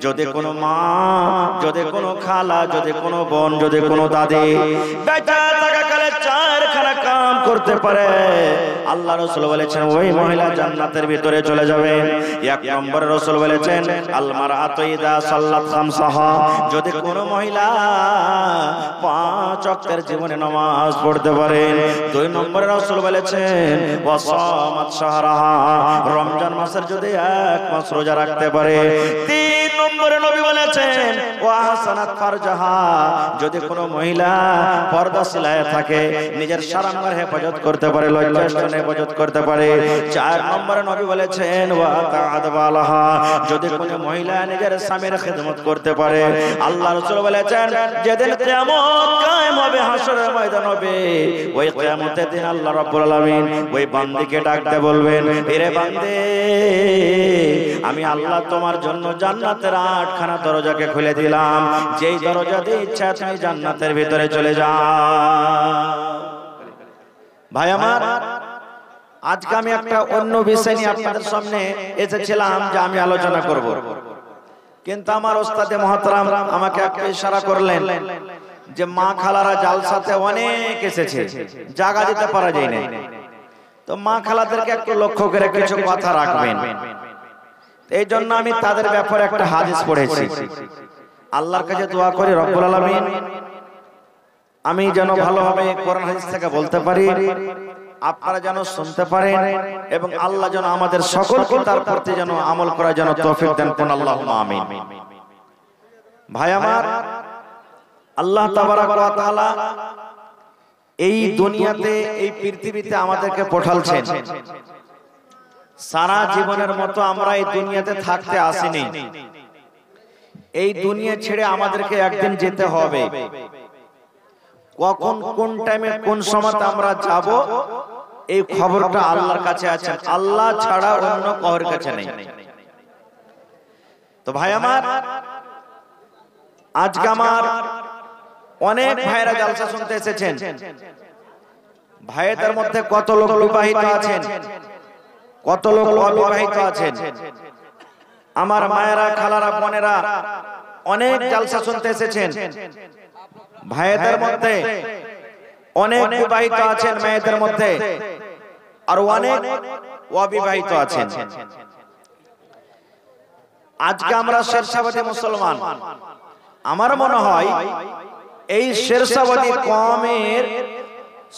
যদি কোনো মা, যদি কোনো খালা, যদি কোনো বোন, যদি কোনো দাদি বেঁচে থাকাকালে চারখানা কাম করতে পারে, আল্লাহ রাসূল বলেছেন ওই মহিলা জান্নাতের ভিতরে চলে যাবে। এক নম্বরে রাসূল বলেছেন আল মারআতু ইযা সাল্লাত খামসাহা, যদি কোনো মহিলা 5 ওয়াক্তের জীবনে নামাজ পড়তে পারে। দুই নম্বরে রাসূল বলেছেন ওয়া সামাত শাহরাহা, রমজান মাসের যদি 1 মাস রোজা রাখতে পারে। তিন নম্বরে নবী বলেছেন ওয়া হাসানাত ফারজাহা, যদি কোনো মহিলা পর্দাশীলায় থাকে, নিজের শারাঙ্গের হেফাজত করতে পারে, লজ্জাস্থানের হেফাজত করতে পারে। চার নম্বরে নবী বলেছেন ওয়া তাআদ বালাহা, যদি কোনো মহিলা নিজের স্বামীর খিদমত করতে পারে। আল্লাহ রাসূল বলেছেন যেদিন কিয়ামত কায়েম হবে, হাসরের ময়দান হবে, ওই কিয়ামতের দিন আল্লাহ রাব্বুল আলামিন ওই বান্দিকে ডাকতে বলবেন, এরে বান্দে, আমি আল্লাহ তোমার জন্য জান্নাতের 8খানা দরজাকে খুলে দিলাম, যেই দরজা দিয়ে ইচ্ছা তুমি জান্নাতের ভিতরে চলে যাও। ভাই আমার, আজকে আমি একটা অন্য বিষয় নিয়ে আপনাদের সামনে এসেছিলাম যে আমি আলোচনা করব, কিন্তু আমার ওস্তাদে মুহতারাম আমাকে একটা ইশারা করলেন যে মা খালারা জালসাতে অনেক এসেছে, জায়গা দিতে পারা যায় না, তো মা খালাদেরকে একটু লক্ষ্য করে কিছু কথা রাখবেন। এই জন্য আমি তাদের ব্যাপারে একটা হাদিস পড়েছি। আল্লাহর কাছে দোয়া করি রব্বুল আলামিন আমি যেন ভালোভাবে কোরআন হাদিস থেকে বলতে পারি, আপনারা যেন শুনতে পারেন, এবং আল্লাহ যেন আমাদের সকলকে তার প্রতি যেন আমল করার জন্য তৌফিক দেন, কোন আল্লাহুম্মা আমিন। ভাই আমার, আল্লাহ তাবারাক ওয়া তাআলা এই দুনিয়াতে, এই পৃথিবীতে আমাদেরকে পাঠালছেন। সারা জীবনের মতো আমরা এই দুনিয়াতে থাকতে আসিনি, এই দুনিয়া ছেড়ে আমাদেরকে একদিন যেতে হবে। কখন, কোন টাইমে, কোন সময়তে আমরা যাব, এই খবরটা আল্লাহর কাছে আছে, আল্লাহ ছাড়া অন্য কারোর কাছে নেই। তো ভাই আমার, আজকে আমার অনেক ভাইরা জালসা শুনতে এসেছেন। ভাইদের মধ্যে কত লোক বিবাহিত আছেন, কত লোক অবিবাহিত আছেন। আমার মায়েরা, খালারা, বোনেরা অনেক জালসা শুনতে এসেছেন। ভাইদের মধ্যে অনেক বিবাহিত আছেন, মেয়েদের মধ্যে আর অনেক অবিবাহিত আছেন। আজকে আমরা শেরশাবাদী মুসলমান, আমার মনে হয় এই শেরশাবাদী কওমের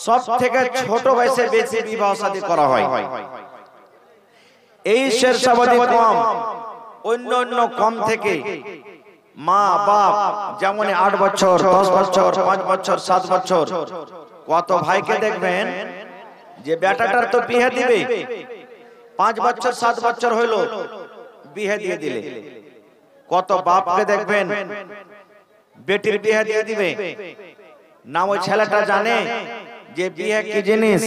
সব থেকে ছোট বয়সে বেশি বিবাহ শাদী করা হয়। এই শেরশাবাদী কওম অন্য অন্য কওম থেকে মা বাপ যেমন 8 বছর, 10 বছর, 5 বছর, 7 বছর, কত ভাইকে দেখবেন যে বেটাটার তো বিয়ে দিবে, 5 বছর 7 বছর হইলো বিয়ে দিয়ে দিলে। কত বাপকে দেখবেন বেটির বিয়ে দিয়ে দিবে, না ওই ছেলেটা জানে যে বিয়ে কি জিনিস,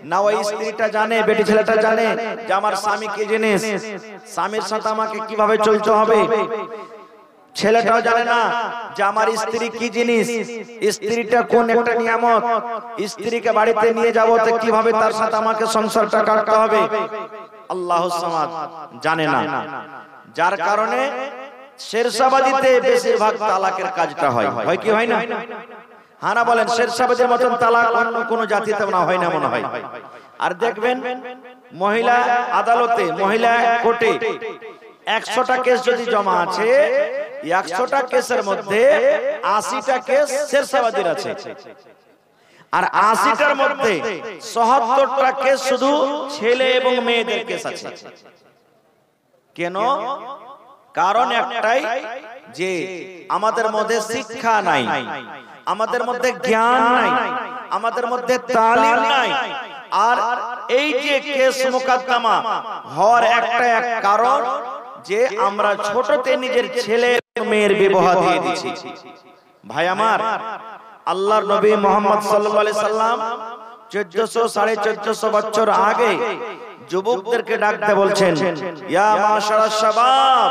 না ওই স্ত্রীটা জানে, বেটি ছেলেটা জানে যে আমার স্বামী কি জিনিস, স্বামীর সাথে আমাকে কিভাবে চলতে হবে। ছেলেটাও জানে না যে আমার স্ত্রী কি জিনিস, স্ত্রীটা কোন একটা নিয়ামত, স্ত্রীকে বাড়িতে নিয়ে যাবো তো কিভাবে তার সাথে আমাকে সংসারটা কাটতে হবে, আল্লাহুস সামাদ জানে না। যার কারণে শেরশাবাদীতে বেশিরভাগ তালাকের কাজটা হয়। হয় কি হয় না? হানা বলেন, শেরশাবাদীর মতন তালাক অন্য কোন জাতিতে না হয় না মনে হয়। আর দেখবেন মহিলা আদালতে, মহিলা কোর্টে 100টা কেস যদি জমা আছে, 100টা কেসের মধ্যে 80টা কেস শেরশাবাদীর আছে, আর 80টার মধ্যে ৭৭টা কেস শুধু ছেলে এবং মেয়েদের কেস আছে। কেন? কারণ একটাই, যে আমাদের মধ্যে শিক্ষা নাই, আমাদের মধ্যে জ্ঞান নাই, আমাদের মধ্যে তালিম নাই। আর এই যে কেস মোকদ্দমা হওয়ার একটা কারণ, যে আমরা ছোটতে নিজের ছেলে মেয়ের বিবাহ দিয়ে দিচ্ছি। ভাই আমার, আল্লাহর নবী মুহাম্মদ সাল্লাল্লাহু আলাইহি সাল্লাম 1400-1450 বছর আগে যুবকদেরকে ডাকতে বলছেন, ইয়া মাশারাশ শাবাব,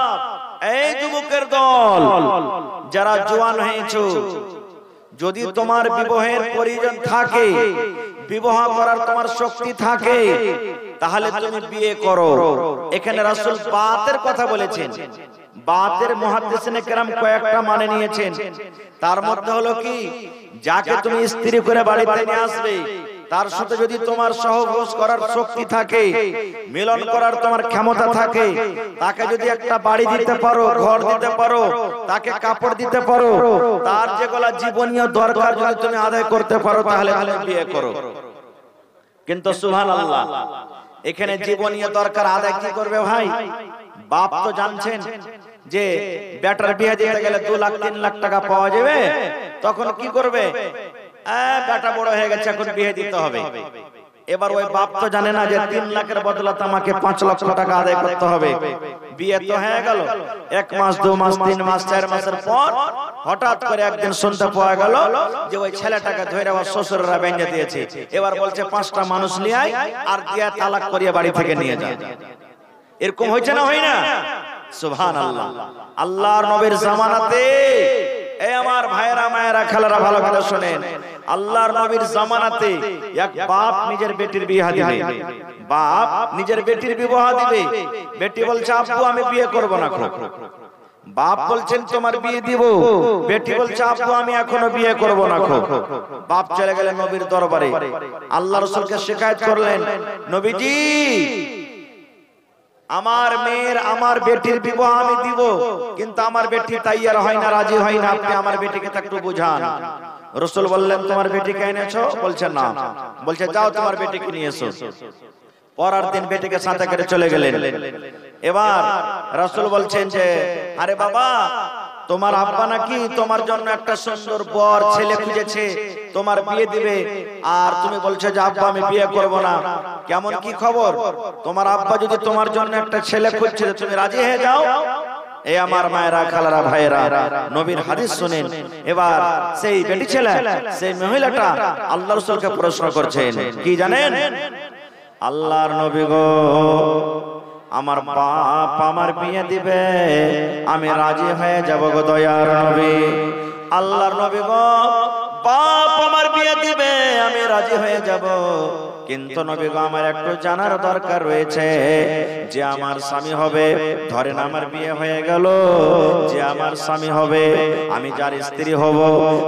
এই যুবকের দল যারা জওয়ান হয়েছো, যদি তোমার বিবাহের প্রয়োজন থাকে, বিবাহ করার তোমার শক্তি থাকে, তাহলে তুমি বিয়ে করো। এখানে রাসূল বাতের কথা বলেছেন, বাতের মুহাদ্দিসিনে কেরাম কয়েকটা মানে নিয়েছেন। তার মধ্যে হলো কি, যাকে তুমি স্ত্রী করে বাড়িতে নিয়ে আসবে তার সাথে যদি তোমার সহবাস করার শক্তি থাকে, মিলন করার তোমার ক্ষমতা থাকে, তাকে যদি একটা বাড়ি দিতে পারো, ঘর দিতে পারো, তাকে কাপড় দিতে পারো, তার যেগুলা জীবনীয় দরকার যদি তুমি আদায় করতে পারো, তাহলে বিয়ে করো। কিন্তু সুবহানাল্লাহ, এখানে জীবনীয় দরকার আদায় কি করবে ভাই? বাপ তো জানছেন যে বেটার বিয়ে দিতে গেলে 2 লাখ 3 লাখ টাকা পাওয়া যাবে, তখন কি করবে? বেটা বড় হয়ে গেছে, এখন বিয়ে দিতে হবে। এবার ওই বাপ তো জানে না যে 3 লাখের বদলাতে আমাকে 5 লক্ষ টাকা আদায় করতে হবে। বিয়ে তো হয়ে গেল, 1 মাস 2 মাস 3 মাস 4 মাসের পর হঠাৎ করে একদিন শুনতে পাওয়া গেল যে ওই ছেলেটাকে ধরে ওর শ্বশুররা বেঁধে দিয়েছে। এবার বলছে 5টা মানুষ নিয়ে আয় আর দিয়া তালাক করিয়ে বাড়ি থেকে নিয়ে যা। এরকম হয়েছে না, হয় না? সুবহানাল্লাহ। আল্লাহর নবীর জামানাতে, এই আমার ভাইয়েরা মায়েরা খালারা ভালো করে শুনেন, আল্লাহর নবীর জামানাতে এক বাপ নিজের বেটির বিয়ে দিবে। বাপ নিজের বেটির বিবাহ দিবে। বেটি বলছে আব্বু আমি বিয়ে করব না। বাপ বলছেন তোমার বিয়ে দিব। বেটি বলছে আব্বু আমি এখনো বিয়ে করব না। বাপ চলে গেলেন নবীর দরবারে, আল্লাহ রাসূলকে শিকায়েত করলেন, নবীজি আমার মেয়ের আমার বেটির বিবাহ আমি দিব, কিন্তু আমার বেটি তৈয়ার হয় না, রাজি হয় না, আপনি আমার বেটিকে একটু বুঝান। রাসূল বললেন তোমার বেটিকে এনেছো? বলছে না। বলছে যাও তোমার বেটিকে নিয়ে এসো। পরের দিন বেটিকে সাথে করে চলে গেলেন। এবার রাসূল বলছেন যে আরে বাবা, তোমার আব্বা নাকি তোমার জন্য একটা সুন্দর বর ছেলে খুঁজেছে, তোমার বিয়ে দিবে, আর তুমি বলছো যে আব্বা আমি বিয়ে করব না। কেমন কি খবর? তোমার আব্বা যদি তোমার জন্য একটা ছেলে খুঁজছে, তুমি রাজি হয়ে যাও। এই আমার মায়েরা খালারা ভাইয়েরা, নবীর হাদিস শুনেন। এবার সেই বেটি ছেলে, সেই মহিলাটা আল্লাহর রাসূলকে প্রশ্ন করছেন, কি জানেন? আল্লাহর নবী গো, আমার বাপ আমার বিয়ে দিবে, আমি রাজি হয়ে যাব গো দয়ার নবী। আল্লাহর নবী গো, বাপ আমার বিয়ে দিবে, আমি রাজি হয়ে যাব, কিন্তু নবী গো আমার একটু জানার দরকার রয়েছে যে আমার স্বামী হবে, ধরেন আমার বিয়ে হয়ে গেল, যে আমার স্বামী হবে, আমি যার স্ত্রী হব,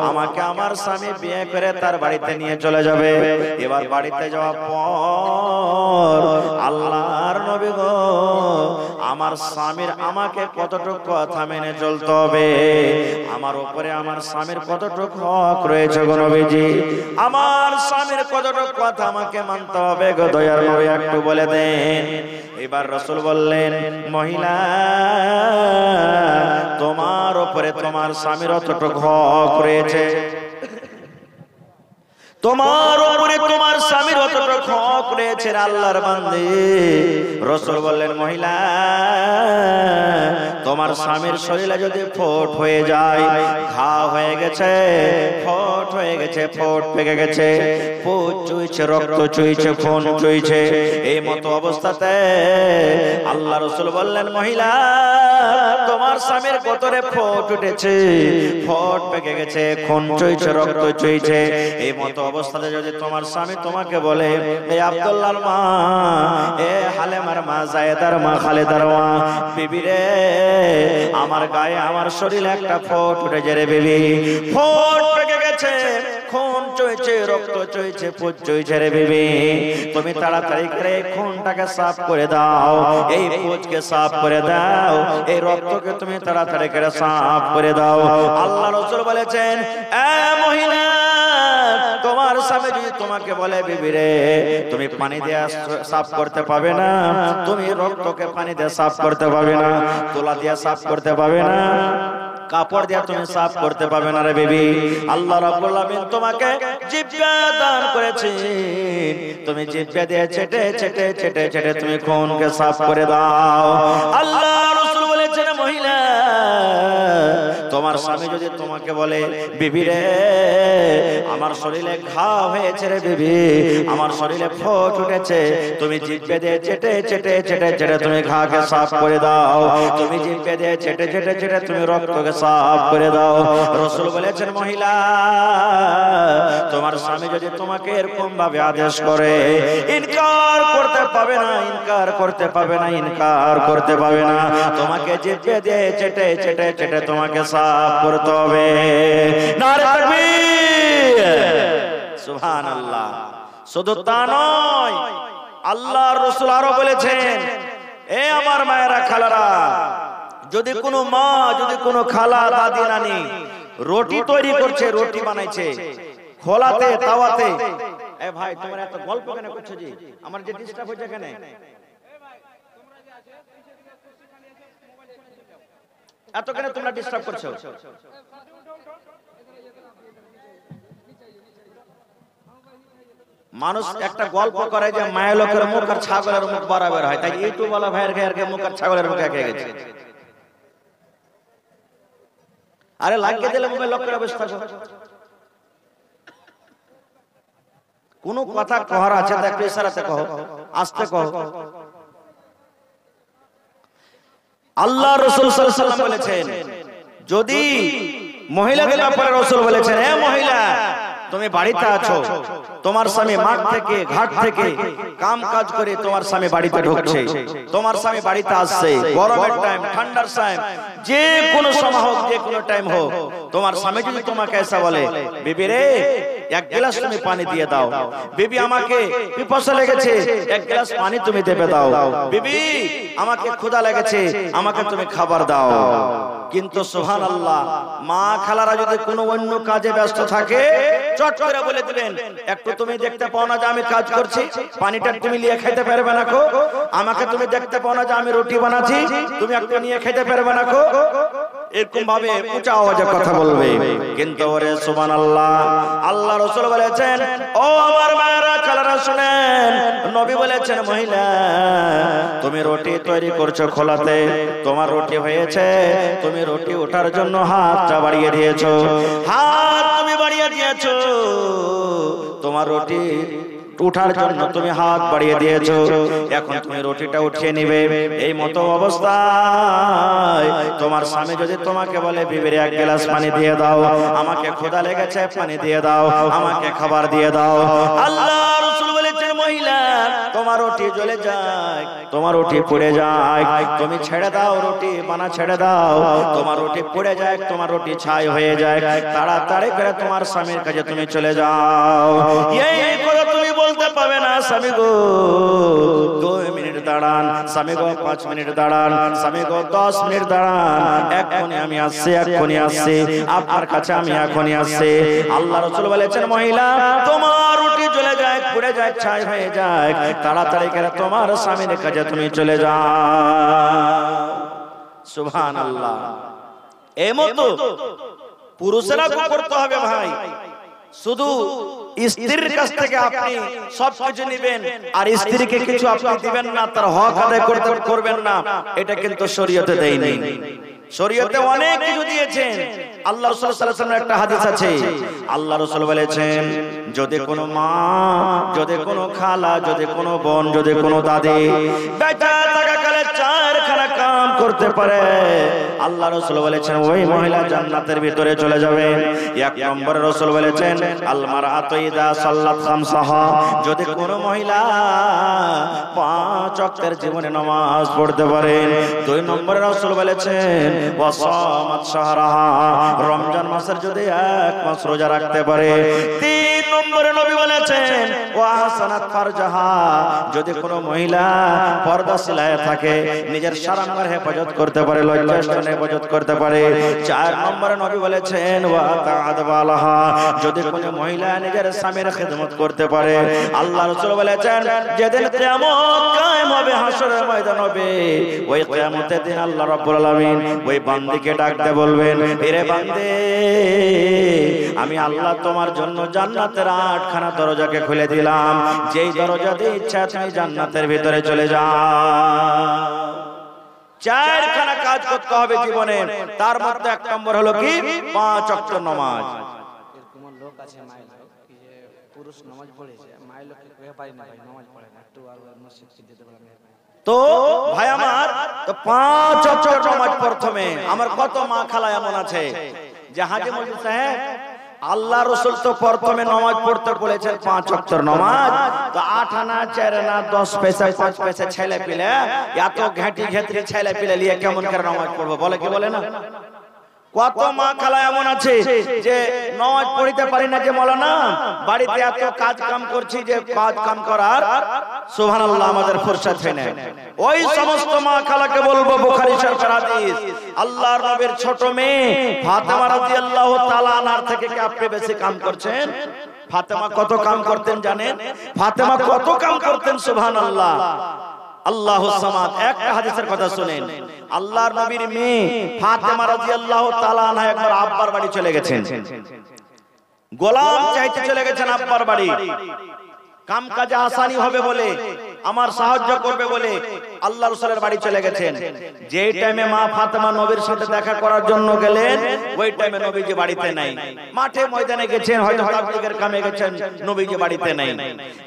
আমাকে আমার স্বামী বিয়ে করে তার বাড়িতে নিয়ে চলে যাবে। এবার বাড়িতে যাওয়ার পর আল্লাহর নবী গো, আমার স্বামীর আমাকে কতটুকু কথা মেনে চলতে হবে, আমার উপরে আমার স্বামীর কতটুকু হক রয়েছে গো নবীজি, আমার স্বামীর কতটুকু কথা আমাকে মানতে হবে গো দয়ার নবী, একটু বলে দেন। এবার রাসূল বললেন, মহিলা তোমার উপরে তোমার স্বামীর কতটুকু হক রয়েছে, তোমার উপরে তোমার স্বামীর কতটুকু হক রয়েছে আল্লাহর বান্দী। রাসূল বললেন, মহিলা তোমার স্বামীর শরীরে যদি ফোট হয়ে যায়, ঘা হয়ে গেছে, ফোট হয়ে গেছে, ফোট পেকে গেছে, পুজ চুইছে, রক্ত চুইছে, খুন চুইছে, এই মতো অবস্থাতে আল্লাহ রাসূল বললেন, মহিলা তোমার স্বামীর কতরে ফোট উঠেছে, ফোট পেকে গেছে, খুন চুইছে, রক্ত চুইছে, এই মতো অবস্থাতে যদি তোমার স্বামী তোমাকে বলে, এই আব্দুল্লাহর মা, এ হালেমার মা, জায়েদার মা, খালেদার মা, বিবি রে আমার গায়ে আমার শরীরে একটা ফোট উঠেছে রে বিবি, ফোট পেকে গেছে, খুন চুইছে, রক্ত চুইছে, পুজ চুইছে রে বিবি, তুমি তাড়াতাড়ি করে খুনটাকে সাফ করে দাও, এই পুজকে সাফ করে দাও, এই রক্তকে তুমি তাড়াতাড়ি করে সাফ করে দাও। আল্লাহ রাসূল বলেছেন, এ মহিলা তোমার স্বামী যদি তোমাকে বলে, বিবি রে তুমি পানি দিয়ে সাফ করতে পাবে না, তুমি রক্তকে পানি দিয়ে সাফ করতে পাবে না, তোলা দিয়ে সাফ করতে পাবে না, কাপড় দিয়ে তুমি সাফ করতে পাবে না রে বিবি, আল্লাহ রাব্বুল আলামিন তোমাকে জিহ্বা দান করেছেন, তুমি জিহ্বা দিয়ে চেটে চেটে চেটে চেটে তুমি খুনকে সাফ করে দাও। আল্লাহ রাসূল বলেছেন, মহিলা তোমার তোমার স্বামী যদি তোমাকে বলে বিবি রে আমার শরীরে ঘা হয়েছে রে বিবি, আমার শরীরে ফোঁট উঠেছে, তুমি জিভে দিয়ে চেটে চেটে চেটে চেটে তুমি ঘাকে সাফ করে দাও, তুমি জিভে দিয়ে চেটে চেটে চেটে তুমি রক্তকে সাফ করে দাও। রাসূল বলেছেন মহিলা তোমার স্বামী যদি তোমাকে এরকম ভাবে আদেশ করে ইনকার করতে পাবে না, ইনকার করতে পাবে না, ইনকার করতে পাবে না, তোমাকে জিভে দিয়ে চেটে চেটে চেটে তোমাকে সাফ করতে হবে। নারে তাকবীর, সুবহানাল্লাহ। শুধু তা নয়, আল্লাহর রাসূল আরো বলেছেন এ আমার মায়েরা খালারা, যদি কোনো মা যদি কোনো খালা দাদি নানি রুটি তৈরি করছে, রুটি বানাইছে খোলাতে তাওয়াতে, এ ভাই তোমরা এত গল্প কেন করছো জি, আমার যে ডিস্টার্ব হচ্ছে কেন? এত কেন তোমরা ডিস্টার্ব করছো? মানুষ একটা গল্প করে যে মায়ের লোকের মুখ আর ছাগলের মুখ বরাবর হয়, তাই ইউটিউব ওয়ালা ভাইয়ের গায়ের মুখ আর ছাগলের মুখ একে গেছে। আরে লাগিয়ে দিলে মুখে লোকের অবস্থা। কোন কথা কহার আছে তো একটু ইশারাতে কহো, আস্তে কহো। আল্লাহ রাসূল সাল্লাল্লাহু আলাইহি ওয়াসাল্লাম বলেছেন, যদি মহিলাদের ব্যাপারে রাসূল বলেছেন এ মহিলা তুমি বাড়িতে আছো, তোমার স্বামী মাঠ থেকে ঘাট থেকে কাম কাজ করে তোমার স্বামী বাড়িতে ঢুকছে, তোমার স্বামী বাড়িতে আসছে, গরমের টাইম ঠান্ডার টাইম যে কোনো সময় হোক, যে কোনো টাইম হোক, তোমার স্বামী যদি তোমাকে এসে বলে বিবি রে এক গ্লাস তুমি পানি দিয়ে দাও, বিবি আমাকে পিপাসা লেগেছে এক গ্লাস পানি তুমি দেবে দাও, বিবি আমাকে ক্ষুধা লেগেছে আমাকে তুমি খাবার দাও। কিন্তু সুবহানাল্লাহ মা খালারা যদি কোনো অন্য কাজে ব্যস্ত থাকে চট করে বলে দিলেন একটু তুমি দেখতে পাও না যে আমি কাজ করছি, পানিটা তুমি নিয়ে খেতে পারবে না কো, আমাকে তুমি দেখতে পাও না যে আমি রুটি বানাচ্ছি, তুমি একটু নিয়ে খেতে পারবে না কো, এরকম ভাবে উঁচা আওয়াজে কথা বলবে। কিন্তু ওরে সুবহানাল্লাহ, আল্লাহ রাসূল বলেছেন ও আমার মায়েরা খালারা শুনেন, নবী বলেছেন মহিলা তুমি রুটি তৈরি করছো খোলাতে, তোমার রুটি হয়েছে, তুমি রুটি ওঠার জন্য হাতটা বাড়িয়ে দিয়েছো, হাত তুমি বাড়িয়ে দিয়েছো, তোমার রুটি উঠার জন্য তুমি হাত বাড়িয়ে দিয়েছো, এখন তুমি রুটিটা উঠিয়ে নিবে। এই মতো অবস্থায় তোমার স্বামী যদি তোমাকে বলে বিবির এক গ্লাস পানি দিয়ে দাও, আমাকে ক্ষুধা লেগেছে পানি দিয়ে দাও, আমাকে খাবার দিয়ে দাও, আল্লাহ রাসূল বলেছেন মহিলা তোমার রুটি জ্বলে যায়, তোমার রুটি পুড়ে যায়, তুমি ছেড়ে দাও রুটি বানা ছেড়ে দাও, তোমার রুটি পুড়ে যায়, তোমার রুটি ছাই হয়ে যায়, তাড়াতাড়ি করে তোমার স্বামীর কাছে তুমি চলে যাও। এই কথা তুমি বলতে পাবে না স্বামী গো 2 মিনিট দাঁড়ান, স্বামী গো 5 মিনিট দাঁড়ান, স্বামী গো 10 মিনিট দাঁড়ান, এক্ষুনি আমি আসছি, এক্ষুনি আসছি, আপনার কাছে আমি এক্ষুনি আসছি। আল্লাহ রাসূল বলেছেন মহিলা তোমার রুটি জ্বলে যায় পুড়ে যায় ছাই হয়ে যায়, তাড়াতাড়ি করে তোমার স্বামীর কাছে তুমি চলে যাও। সুবহানাল্লাহ। এমতো পুরুষেরা করতে হবে ভাই, শুধু স্ত্রীর কাছ থেকে আপনি সবকিছু নেবেন আর স্ত্রীকে কিছু আপনি দিবেন না, তার হক আদায় করবেন না, এটা কিন্তু শরীয়তে দেয়নি। শরীয়তে অনেক কিছু দিয়েছেন। আল্লাহ রাসূল সাল্লাল্লাহু আলাইহি ওয়াসাল্লামের একটা হাদিস আছে, আল্লাহ রাসূল বলেছেন যদি কোনো মা, যদি কোনো খালা, যদি কোনো বোন, যদি কোনো দাদি বেটা থাকাকালে 4খানা কাম করতে পারে, আল্লাহ রাসূল বলেছেন ওই মহিলা জান্নাতের ভিতরে চলে যাবে। 1 নম্বরে রাসূল বলেছেন আল মারআতু ইযা সাল্লাত খামসাহা, যদি কোনো মহিলা 5 ওয়াক্তের জীবনে নামাজ পড়তে পারে। 2 নম্বরে রাসূল বলেছেন ওয়া সামাত শাহরাহা, রমজান মাসের যদি 1 মাস রোজা রাখতে পারে। 3 নম্বরে নবী বলেছেন ওয়া হাসানাত ফারজাহা, যদি কোনো মহিলা পর্দাশীলায় থাকে, নিজের শারাঙ্গার হেফাজত করতে পারে, লজ্জাস্থানের হেফাজত করতে পারে। 4 নম্বরে নবী বলেছেন ওয়া তাআদ বালাহা, যদি কোনো মহিলা নিজের স্বামীর খিদমত করতে পারে। আল্লাহ রাসূল বলেছেন যেদিন কিয়ামত কায়েম হবে, হাসরের ময়দান হবে, ওই কিয়ামতের দিন আল্লাহ রাব্বুল আলামিন ওই বান্দিকে ডাকতে বলবেন এরে বান্দে আমি আল্লাহ তোমার জন্য জান্নাতের 8খানা দরজাকে খুলে দিলাম, যেই দরজা দিয়ে ইচ্ছা তুমি জান্নাতের ভিতরে চলে যাও। চারখানা কাজ করতে হবে জীবনে, তার মধ্যে এক নম্বর হলো কি 5 ওয়াক্ত নামাজ। এরকম লোক আছে মায়ের লোক কি যে পুরুষ নামাজ পড়েছে, মায়ের লোককে কয়ে পারি না ভাই নামাজ পড়ে না, একটু আর মসজিদে যেতে পারে না। তো ভাই আমার, তো 5 ওয়াক্ত নামাজ প্রথমে। আমার কত মা খালা এমন আছে যে হাজী মৌলভী সাহেব আল্লাহ রাসূল তো প্রথমে নামাজ পড়তে বলেছেন 5 ওয়াক্ত নামাজ, তো 8 আনা 4 আনা 10 পয়সা 5 পয়সা ছেলে পিলে এত ঘাটি ঘেটরি ছেলে পিলে নিয়ে কেমন করে নামাজ পড়বো, বলে কি বলে না? কত মা খালা এমন আছে যে নামাজ পড়তে পারি না, যে মাওলানা বাড়িতে এত কাজ কাম করছি যে কাজ কাম করার সুবহানাল্লাহ আমাদের ফুরসত হয় না। ওই সমস্ত মা খালাকে বলবো, বুখারী শরীফের হাদিস, আল্লাহর নবীর ছোট মেয়ে ফাতেমা রাদিয়াল্লাহু তাআলা আনহার থেকে কি আপনি বেশি কাম করছেন? ফাতেমা কত কাম করতেন জানেন? ফাতেমা কত কাম করতেন সুবহানাল্লাহ। আল্লাহুস সামাদ। একটা হাদিসের কথা শুনেন, আল্লাহর নবীর মেয়ে ফাতেমা রাদিয়াল্লাহু তাআলা আনহা একবার আব্বার বাড়ি চলে গেছেন, গোলাম চাইতে চলে গেছেন আব্বার বাড়ি, কাম কাজে আসানি হবে বলে, আমার সাহায্য করবে বলে আল্লাহ রাসূলের বাড়ি চলে গেছেন। যে টাইমে মা ফাতেমা নবীর সাথে দেখা করার জন্য গেলেন, ওই টাইমে নবীজি বাড়িতে নাই। মাঠে ময়দানে গেছেন, হয়তো তাবলীগের কামে গেছেন, নবীজি বাড়িতে নাই।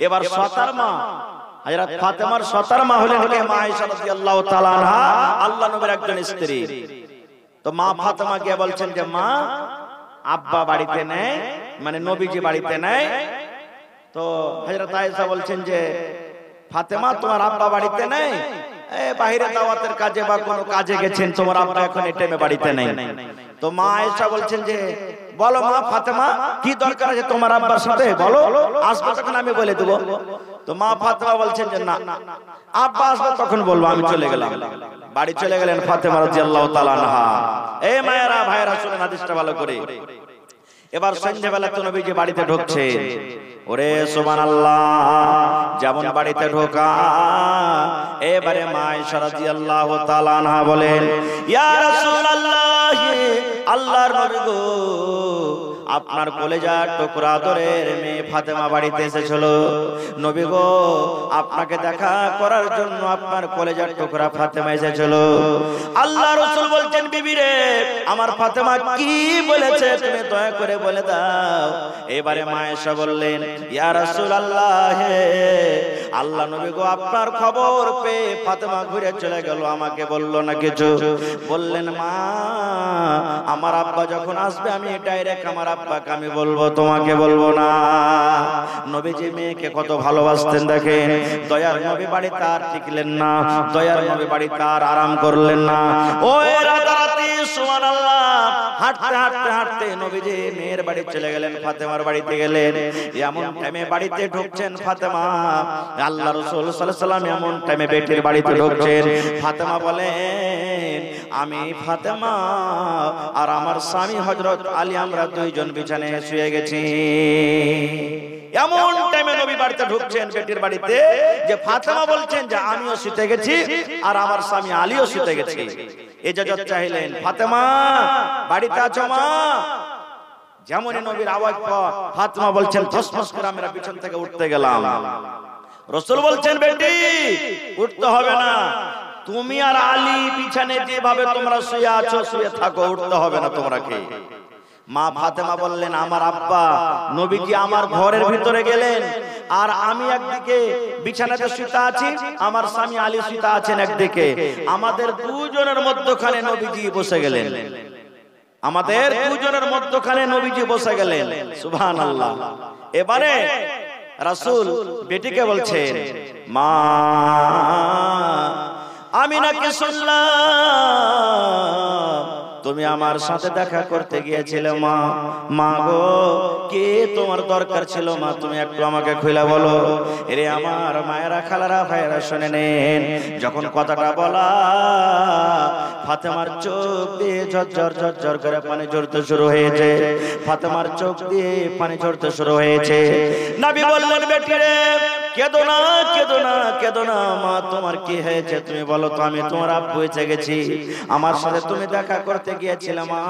এবার সতার মা হযরত ফাতেমার সতার মা হলেন কে? মা আয়েশা রাদিয়াল্লাহু তাআলা আনহা, আল্লাহ নবীর একজন স্ত্রী। তো মা ফাতেমা গিয়ে বলছেন যে মা, আব্বা বাড়িতে নেই, মানে নবীজি বাড়িতে নাই। তো হযরত আয়েশা বলছেন যে ফাতেমা, তোমার আব্বা বাড়িতে নেই, বাইরে দাওয়াতের কাজে বা কোনো কাজে গেছেন, তোমার আব্বা এখন এই টাইমে বাড়িতে নেই। তো মা আয়েশা বলছেন যে বলো মা ফাতেমা, কি দরকার আছে তোমার আব্বার সাথে, বলো, আসবে তখন আমি বলে দেবো। তো মা ফাতেমা বলছেন যে না, আব্বা আসবে তখন বলবো, আমি চলে গেলাম। বাড়ি চলে গেলেন ফাতেমা রাদিয়াল্লাহু তাআলা আনহা। এই মায়েরা ভাইরা শুনেন হাদিসটা ভালো করে। এবার সন্ধ্যাবেলা তো নবীজি বাড়িতে ঢুকছে, ওরে সুবহানাল্লাহ, যেমন বাড়িতে ঢোকা এবারে মা আয়েশা রাদিয়াল্লাহু তাআলা আনহা বলেন, ইয়া রাসূলুল্লাহ, আল্লাহর নবী গো, আপনার কলেজার টুকরা আদরের মেয়ে ফাতেমা বাড়িতে এসেছিল। নবী গো, আপনাকে দেখা করার জন্য আপনার কলেজার টুকরা ফাতেমা এসেছিল। আল্লাহ রাসূল বলছেন, বিবি রে, আমার ফাতেমা কি বলেছে তুমি দয়া করে বলে দাও। এবারে মা আয়েশা বললেন, ইয়া রাসূলুল্লাহ, আল্লাহ নবী গো, আপনার খবর পেয়ে ফাতেমা ঘুরে চলে গেল, আমাকে বললো না কিছু। বললেন, মা, আমার আব্বা যখন আসবে আমি ডাইরেক্ট আমার আব্বাকে আমি বলবো, তোমাকে বলবো না। নবীজি মেয়েকে কত ভালোবাসতেন দেখেন। দয়ার নবী বাড়িতে আর টিকলেন না, দয়ার নবী বাড়িতে আর আরাম করলেন না। ওই রাতারাতি সুবহানাল্লাহ, হাঁটতে হাঁটতে হাঁটতে নবীজি মেয়ের বাড়ি চলে গেলেন, ফাতেমার বাড়িতে গেলেন। এমন টাইমে বাড়িতে ঢুকছেন ফাতেমা, আল্লাহ রাসূল সাল্লাল্লাহু আলাইহি ওয়াসাল্লাম এমন টাইমে বেটির বাড়িতে ঢুকছেন। ফাতেমা বলেন, আমি ফাতেমা আর আমার স্বামী হযরত আলী আমরা দুইজন বিছানায় শুয়ে গেছি। এমন টাইমে নবী বাড়িতে ঢুকছেন, বেটির বাড়িতে, যে ফাতেমা বলছেন যে আমিও শুতে গেছি আর আমার স্বামী আলীও শুতে গেছি। ইজাজত চাইলেন, ফাতেমা বাড়িতে আছো মা? যেমনই নবীর আওয়াজ পাওয়া, ফাতেমা বলছেন ধসমস করে আমরা বিছানা থেকে উঠতে গেলাম। রাসূল বলছেন, বেটি উঠতে হবে না, তুমি আর আলী বিছানে যেভাবে তোমরা শুয়ে আছো শুয়ে থাকো, উঠতে হবে না তোমাকে। মা ফাতেমা বললেন, আমার আব্বা নবীজি আমার ঘরের ভিতরে গেলেন, আর আমি একদিকে বিছানাতে শুতে আছি, আমার স্বামী আলী শুতে আছেন একদিকে, আমাদের দুজনের মধ্যখানে নবীজি বসে গেলেন। আমাদের দুজনের মধ্যখানে নবীজি বসে গেলেন। সুবহানাল্লাহ। এবারে রাসূল বেটিকে বলছেন, মা, আমি নাকি শুনলাম তুমি আমার সাথে দেখা করতে গিয়েছিলে মা। মা গো, কে তোমার দরকার ছিল মা, তুমি একটু আমাকে খুলে বলো। এরে আমার মায়েরা, খালারা, ভাইয়েরা শুনে নেন। যখন কথাটা বলা, ফাতেমার চোখ দিয়ে ঝরঝর ঝরঝর করে পানি ঝরতে শুরু হয়েছে। ফাতেমার চোখ দিয়ে পানি ঝরতে শুরু হয়েছে। নবী বললেন, বেটি রে, কেঁদো না, কেঁদো না, কেঁদো না মা, তোমার কি হয়েছে তুমি বলো তো। আমি তোমার আব্বু এসে গেছি, আমার সাথে তুমি দেখা করতে গিয়েছিলে মা,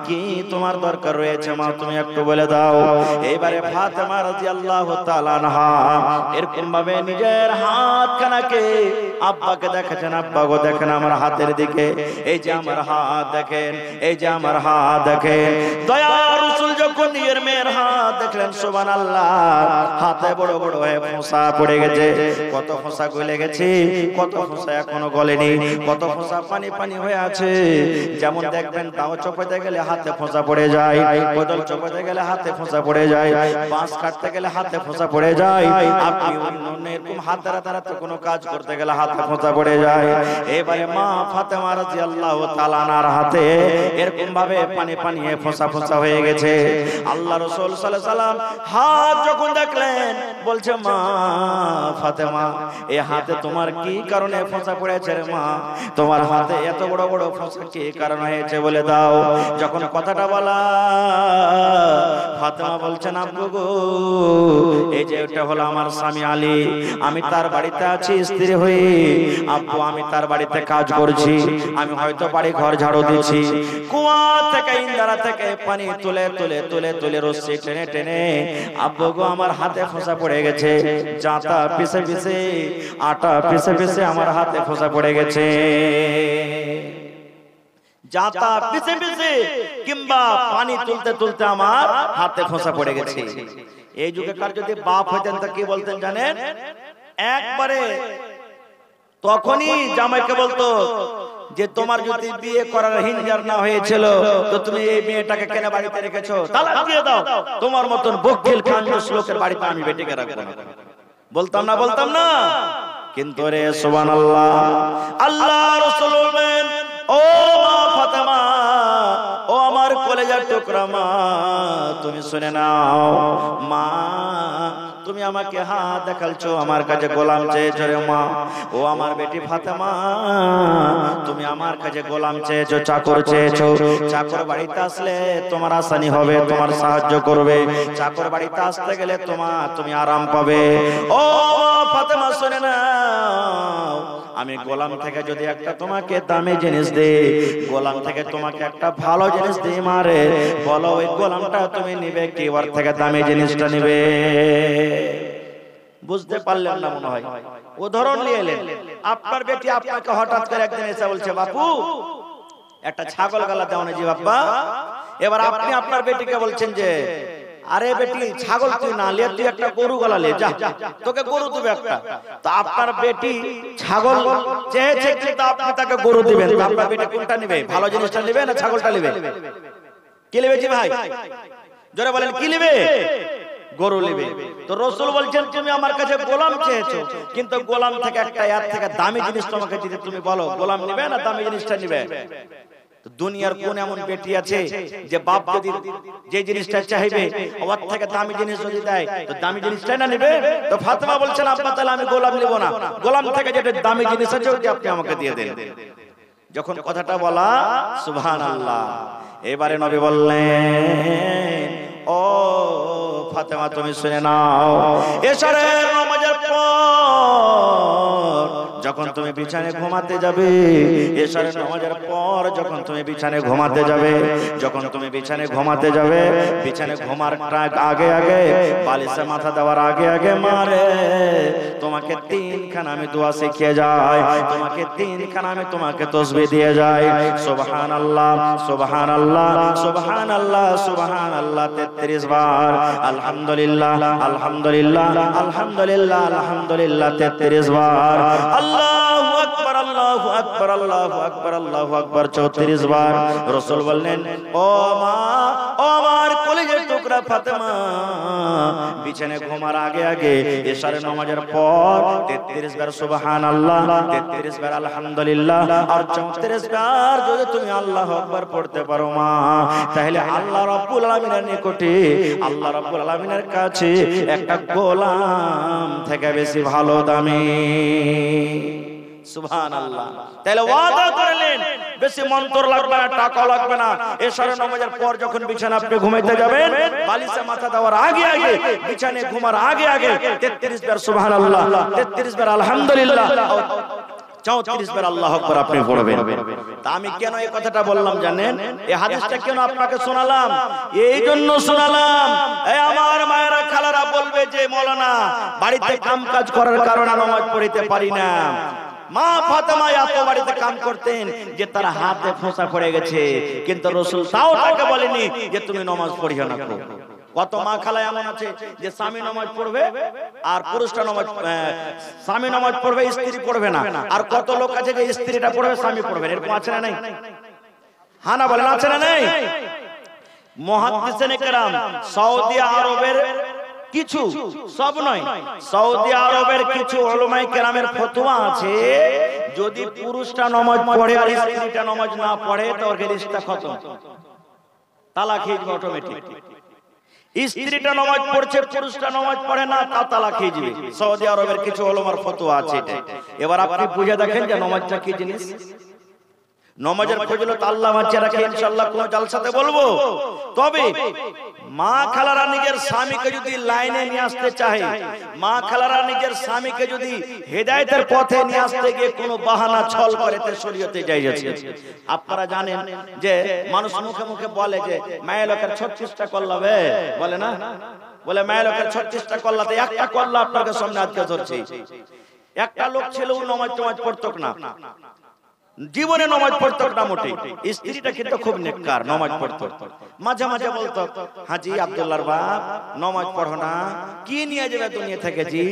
কি তোমার দরকার রয়েছে মা, তুমি একটু বলে দাও। এইবারে ফাতেমা রাদিয়াল্লাহু তাআলা আনহা এরকম ভাবে নিজের হাতখানাকে আব্বাকে দেখাচ্ছেন, আব্বা গো দেখেন আমার হাতের দিকে, এই যে আমার হাত দেখেন, এই যে আমার হাত দেখেন। দয়ার রাসূল যখন নিজের মেয়ের হাত দেখলেন, সুবহানাল্লাহ, হাতে বড় বড় হয়ে ফোঁসা পড়ে গেছে। কত ফোঁসা গলে গেছে, কত ফোঁসা এখনো গলেনি, কত ফোঁসা পানি পানি হয়ে আছে। যেমন দেখবেন তাও চপাতে গেলে হাতে ফোঁসা পড়ে যায়, কোদাল চপাতে গেলে হাতে ফোঁসা পড়ে যায়, বাঁশ কাটতে গেলে হাতে ফোঁসা পড়ে যায়। আপনি অন্য এরকম হাত দ্বারা কোনো কাজ করতে গেলে হাতে ফোঁসা পড়ে যায়। এবারে মা ফাতেমা রাদিয়াল্লাহু তাআলা আনহার হাতে এরকম ভাবে পানি পানি ফোঁসা ফোঁসা হয়ে গেছে। আল্লাহ রাসূল সাল্লাল্লাহু আলাইহি ওয়াসাল্লাম হাত যখন দেখলেন বলছে, মা ফাতেমা, এই হাতে তোমার কি কারণে ফোঁসা পড়েছে রে মা, তোমার হাতে এত বড় বড় ফোঁসা কি কারণ হয়েছে বলে দাও। যখন কথাটা বলা, ফাতেমা বলছেন, আব্বু গো, এই যে এটা হলো আমার স্বামী আলী, আমি তার বাড়িতে আছি স্ত্রী হয়ে। আব্বু, আমি তার বাড়িতে কাজ করছি, আমি হয়তো বাড়ি ঘর ঝাড়ু দিচ্ছি, কুয়া থেকে ইন্দারা থেকে পানি তুলে তুলে তুলে তুলে রশ্মি টেনে টেনে আব্বু গো আমার হাতে ফোঁসা পড়ে গেছে, জাঁতা পিছে পিছে আটা পিছে পিছে আমার হাতে ফোঁসা পড়ে গেছে, জাঁতা পিছে পিছে কিংবা পানি তুলতে তুলতে আমার হাতে ফোঁসা পড়ে গেছে। এই যুগেকার যদি বাপ হইতেন তো কি বলতেন জানেন? একবারে তখনই জামাইকে বলতো যে তোমার যদি বিয়ে করার হিঞ্জার না হয়েছিল তো তুমি এই মেয়েটাকে কেন বাড়িতে রেখেছো, তালাক দিয়ে দাও, তোমার মতন বকিল খানজোস লোকের বাড়িতে আমি বেটিকে রাখবো না। বলতাম না, বলতাম না? কিন্তু রে সুবহানাল্লাহ, আল্লাহ রাসূল বলেন, ও মা ফাতেমা, ও আমার কলেজার টুকরা মা, তুমি শুনে নাও। মা, তুমি আমাকে হাত দেখালছো, আমার কাছে গোলাম চেয়েছো রে মা। ও আমার বেটি ফাতেমা, তুমি আমার কাছে গোলাম চেয়েছো, চাকর চেয়েছো। চাকর বাড়িতে আসলে তোমার আসানি হবে, তোমার সাহায্য করবে। চাকর বাড়িতে আসতে গেলে তুমি আরাম পাবে। ও ফাতেমা শুনে নাও, আমি গোলাম থেকে যদি একটা তোমাকে দামি জিনিস দেই, গোলাম থেকে তোমাকে একটা ভালো জিনিস দিই মারে, বলো ওই গোলামটা তুমি নিবে কি ওর থেকে দামি জিনিসটা নিবে? বুঝতে পারলেন না মনে হয়? উদাহরণ নিয়ে এলেন। আপনার বেটি আপনাকে হঠাৎ করে একদিন এসে বলছে, বাপু একটা ছাগল গালা দাও না জি বাপ্পা। এবার আপনি আপনার বেটিকে বলছেন যে, আরে বেটি ছাগল তুই না লে, তুই একটা গরু গলা লে, যা তোকে গরু দেবে একটা। তো আপনার বেটি ছাগল চেয়েছে কিন্তু আপনি তাকে গরু দিবেন, তো আপনার বেটি কোনটা নেবে? ভালো জিনিসটা নেবে না ছাগলটা নেবে? কি নেবে জি ভাই? জোরে বলেন, কি নেবে? গরু নেবে। তো রাসূল বলছেন, তুমি আমার কাছে গোলাম চেয়েছো, কিন্তু গোলাম থেকে একটা এর থেকে দামি জিনিস তোমাকে দিতে, তুমি বলো গোলাম নেবে না দামি জিনিসটা নেবে? দুনিয়ার কোন এমন বেটি আছে যে বাপ যদি যে জিনিসটা চাইবে ওর থেকে দামি জিনিস যদি দেয় তো দামি জিনিসটাই না নেবে? তো ফাতেমা বলছেন, আব্বা তাহলে আমি গোলাম নেব না, গোলাম থেকে যেটা দামি জিনিস আছে ওটা আপনি আমাকে দিয়ে দেন। যখন কথাটা বলা, সুবহানাল্লাহ, এবারে নবী বললেন, ও ফাতেমা তুমি শুনে নাও, এশারের নামাজের পর যখন তুমি বিছানায় ঘুমাতে যাবে, এশারের নামাজের পর যখন তুমি বিছানায় ঘুমাতে যাবে, যখন তুমি বিছানায় ঘুমাতে যাবে, বিছানায় ঘুমার আগে আগে, বালিশে মাথা দেওয়ার আগে আগে মারে তোমাকে তিনখানা আমি দোয়া শিখিয়ে যাই, তোমাকে তিনখানা আমি তোমাকে তাসবিহ দিয়ে যাই। সুবহানাল্লাহ, সুবহানাল্লাহ, সুবহানাল্লাহ, সুবহানাল্লাহ 33 বার, আলহামদুলিল্লাহ, আলহামদুলিল্লাহ, আলহামদুলিল্লাহ, আলহামদুলিল্লাহ 33 বার, আল্লাহু আকবার, আল্লাহু আকবার, আল্লাহু আকবার, আল্লাহু আকবার 34 বার। রাসূল বললেন, ও মা, ও আমার কলিজার টুকরা ফাতেমা, বিছানায় ঘুমার আগে আগে এশারের নামাজের পর 33 বার সুবহানাল্লাহ, 33 বার আলহামদুলিল্লাহ আর 34 বার যদি তুমি আল্লাহু আকবার পড়তে পারো মা, তাহলে আল্লাহ রাব্বুল আলামিনের নিকটে, আল্লাহ রাব্বুল আলামিনের কাছে একটা গোলাম থেকে বেশি ভালো দামি। সুবহানাল্লাহ। তাহলে ওয়াদা করলেন বেশি মন্ত্র লাগবে না, টাকা লাগবে না। এশারের নামাজের পর যখন বিছানা আপনি ঘুমাইতে যাবেন, বালিশে মাথা দেওয়ার আগে আগে, বিছানায় ঘুমার আগে আগে 33 বার সুবহানাল্লাহ, 33 বার আলহামদুলিল্লাহ, 34 বার আল্লাহু আকবার আপনি পড়বেন। তা আমি কেন এই কথাটা বললাম জানেন? এই হাদিসটা কেন আপনাকে শোনালাম? এই জন্য শোনালাম, এই আমার মায়েরা খালারা বলবে যে মাওলানা বাড়িতে কাজ করার কারণে নামাজ পড়তে পারি না। মা ফাতেমা এত বাড়িতে কাম করতেন যে তার হাতে ফোঁসা পড়ে গেছে, কিন্তু রাসূল তাও তাকে বলেনি যে তুমি নামাজ পড়িও না। কত মা খালা এমন আছে যে স্বামী নামাজ পড়বে আর পুরুষটা নামাজ, স্বামী নামাজ পড়বে স্ত্রী পড়বে না। আর কত লোক আছে যে স্ত্রীটা পড়বে স্বামী পড়বে, এরকম আছে না নাই? হ্যাঁ না বলেন, আছে না নাই? মুহাদ্দিসিনে কেরাম সৌদি আরবের কিছু, সব নয়, সৌদি আরবের কিছু উলামায়ে কেরামের ফতোয়া আছে, যদি পুরুষটা নামাজ পড়ে আর স্ত্রীটা নামাজ না পড়ে তো ওর রিশতা খতম, তালাক হয়ে যাবে অটোমেটিক। স্ত্রীটা নামাজ পড়ছে, পুরুষটা নামাজ পড়ে না, তা তালাক হয়ে যাবে। সৌদি আরবের কিছু উলামার ফতোয়া আছে। এবার আপনি বুঝে দেখেন যে নামাজটা কি জিনিস। নামাজের ফজিলত আল্লাহ মাঝে রাখে, ইনশাআল্লাহ কোন জালসাতে বলবো। তবে মা খালারা নিজের স্বামীকে যদি লাইনে নিয়ে আসতে চায়, মা খালারা নিজের স্বামীকে যদি হেদায়েতের পথে নিয়ে আসতে গিয়ে কোনো বাহানা ছল করে তে শরীয়তে জায়েজ আছে। আপনারা জানেন যে মানুষ মুখে মুখে বলে যে মায়ের লোকের 36টা কল্লাবে, বলে না? বলে মায়ের লোকের 36টা কল্লাতে একটা কল্লা আপনাদের সামনে আজকে ধরছি। একটা লোক ছিল ও নামাজ পড়তো না, জীবনে নামাজ পড়তো না মোটে। স্ত্রীটা কিন্তু খুব নেককার, নামাজ পড়তো। মাঝে মাঝে বলতো, হাজি আব্দুল্লাহর বাপ নামাজ পড়ো না, কি নিয়ে যাবে দুনিয়া থেকে জি,